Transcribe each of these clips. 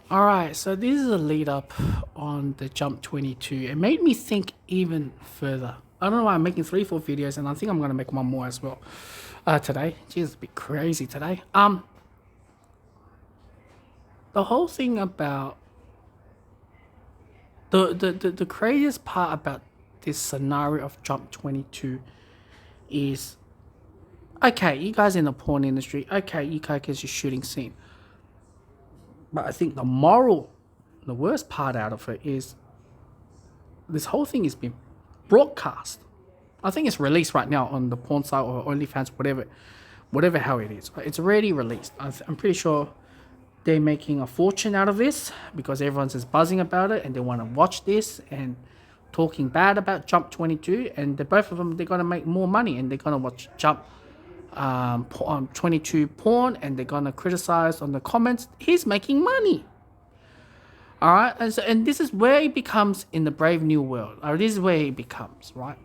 All right, so this is a lead up on the Jump 22. It made me think even further. I don't know why I'm making 3, 4 videos, and I think I'm gonna make one more as well today. Jeez, it's a bit crazy today. The whole thing about the craziest part about this scenario of Jump 22 is okay, you guys in the porn industry, okay, you guys get your shooting scene, but I think the worst part out of it is this whole thing has been broadcast. I think it's released right now on the porn site or OnlyFans, whatever how it is. It's already released. I'm pretty sure they're making a fortune out of this because everyone's just buzzing about it and they want to watch this and talking bad about Jump 22. And both of them, they're gonna make more money and they're gonna watch Jump 22 porn and they're gonna criticize on the comments. He's making money. All right, and this is where it becomes in the Brave New World. Or this is where it becomes right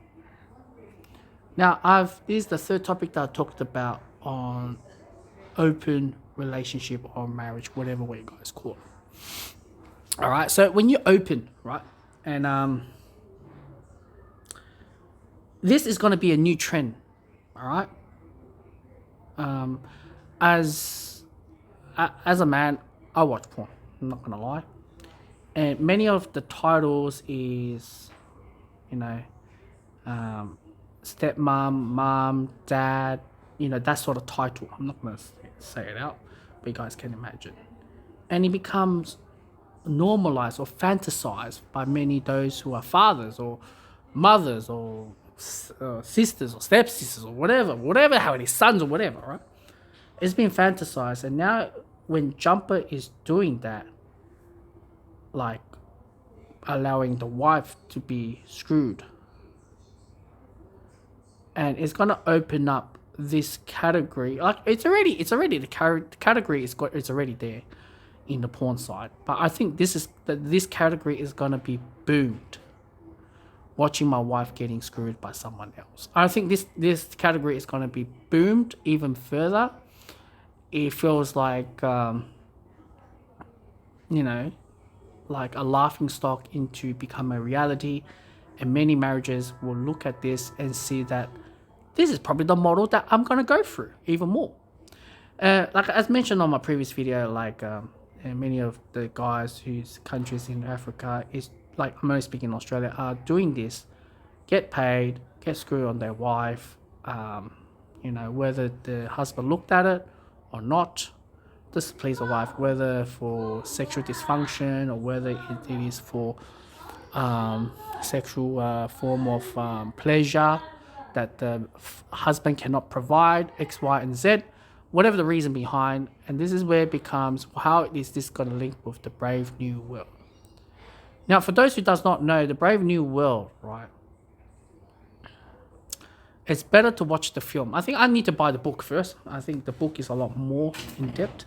now. This is the third topic that I talked about on open relationship or marriage, whatever way you guys call it. All right, so when you open, right, and this is going to be a new trend. All right, as as a man, I watch porn. I'm not gonna lie, and many of the titles is, you know, stepmom, mom, dad, that sort of title. I'm not gonna say it out, but you guys can imagine. And it becomes normalized or fantasized by many those who are fathers or mothers or sisters or stepsisters or whatever how it is, sons or whatever, right? It's been fantasized, and now when Jumper is doing that, like allowing the wife to be screwed, and it's gonna open up this category. Like it's already the category it's already there in the porn side. But I think this category is gonna be boomed. Watching my wife getting screwed by someone else. I think this category is gonna be boomed even further. It feels like you know like a laughing stock into become a reality, and many marriages will look at this and see that this is probably the model that I'm gonna go through even more. Like as mentioned on my previous video, and many of the guys whose countries in Africa is like I'm only speaking in Australia are doing this, get paid, get screwed on their wife, whether the husband looked at it or not, just to please the wife, whether for sexual dysfunction or whether it is for sexual form of pleasure that the husband cannot provide, X, Y, and Z, whatever the reason behind. And this is where it becomes, how is this going to link with the Brave New World? Now, for those who does not know, the Brave New World, right, it's better to watch the film. I think I need to buy the book first. I think the book is a lot more in depth.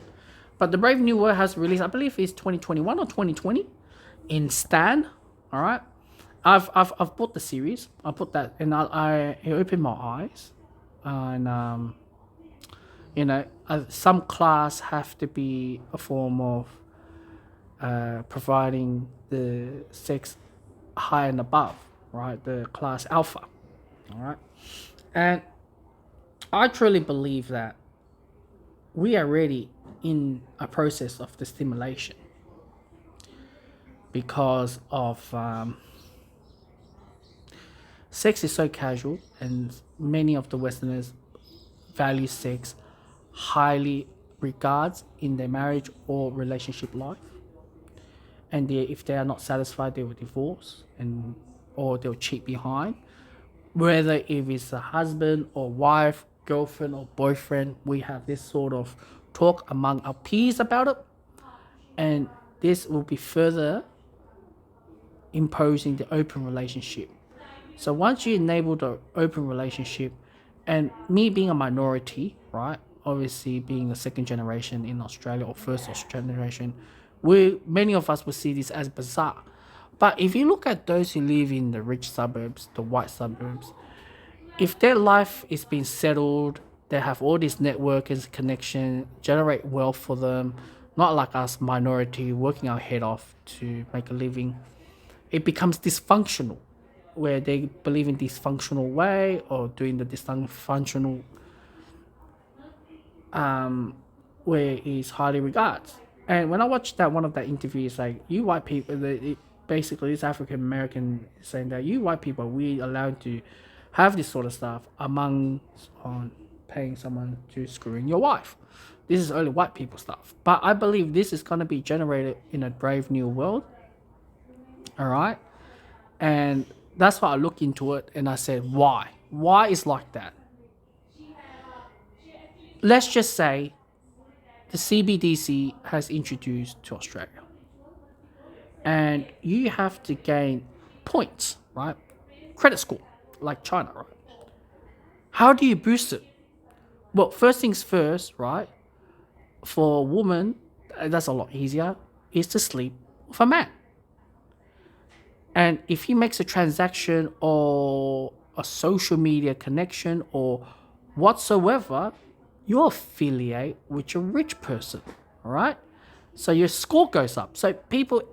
But the Brave New World has released, I believe it's 2021 or 2020 in Stan. All right. I've bought the series. I put that, and it opened my eyes, and some class have to be a form of providing the sex high and above, right? The class alpha, all right. And I truly believe that we are already in a process of the stimulation because of sex is so casual, and many of the Westerners value sex highly regards in their marriage or relationship life. And if they are not satisfied, they will divorce or they'll cheat behind. Whether if it's a husband or wife, girlfriend or boyfriend, we have this sort of talk among our peers about it, and this will be further imposing the open relationship. So once you enable the open relationship, and me being a minority, right? Obviously being a second generation in Australia or first generation, many of us will see this as bizarre. But if you look at those who live in the rich suburbs, the white suburbs, if their life is being settled, they have all this network and connection, generate wealth for them, not like us minority working our head off to make a living. It becomes dysfunctional, where they believe in dysfunctional way or doing the dysfunctional where is highly regarded. And when I watched that one of that interviews, like you white people, basically this African American saying that you white people we allowed to have this sort of stuff among on paying someone to screw in your wife. This is only white people stuff. But I believe this is gonna be generated in a brave new world. All right, and that's why I look into it and I said why? Why is like that? Let's just say the CBDC has introduced to Australia, and you have to gain points, right? Credit score, like China, right? How do you boost it? Well, first things first, right? For a woman, that's a lot easier, is to sleep with a man. And if he makes a transaction or a social media connection or whatsoever, you affiliate with a rich person, all right? So your score goes up. So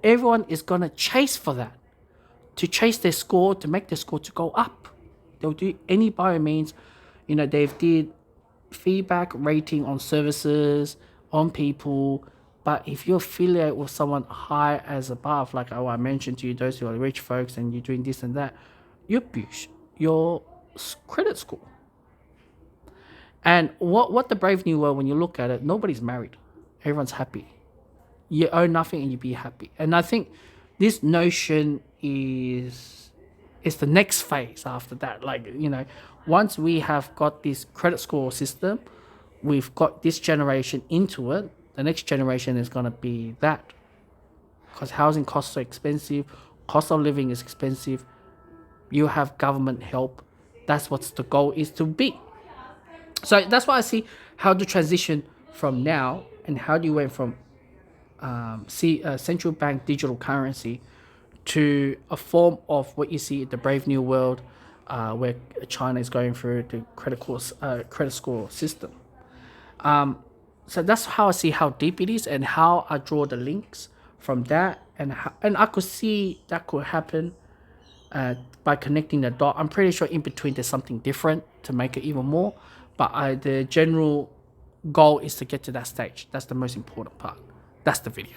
everyone is gonna chase for that, to chase their score, to make their score to go up. They'll do any by means. They've did feedback rating on services, on people. But if you affiliate with someone high as above, like I mentioned to you, those who are rich folks and you're doing this and that, you boost your credit score. And what the brave new world, when you look at it, nobody's married. Everyone's happy. You own nothing and you be happy. And I think this notion is the next phase after that. Like, once we have got this credit score system, we've got this generation into it, the next generation is going to be that. Because housing costs are expensive, cost of living is expensive, you have government help. That's what the goal is to be. So that's why I see how the transition from now and how do you went from central bank digital currency to a form of what you see in the brave new world, where China is going through the credit score system. So that's how I see how deep it is and how I draw the links from that, and I could see that could happen by connecting the dot. I'm pretty sure in between there's something different to make it even more, but the general goal is to get to that stage. That's the most important part. That's the video.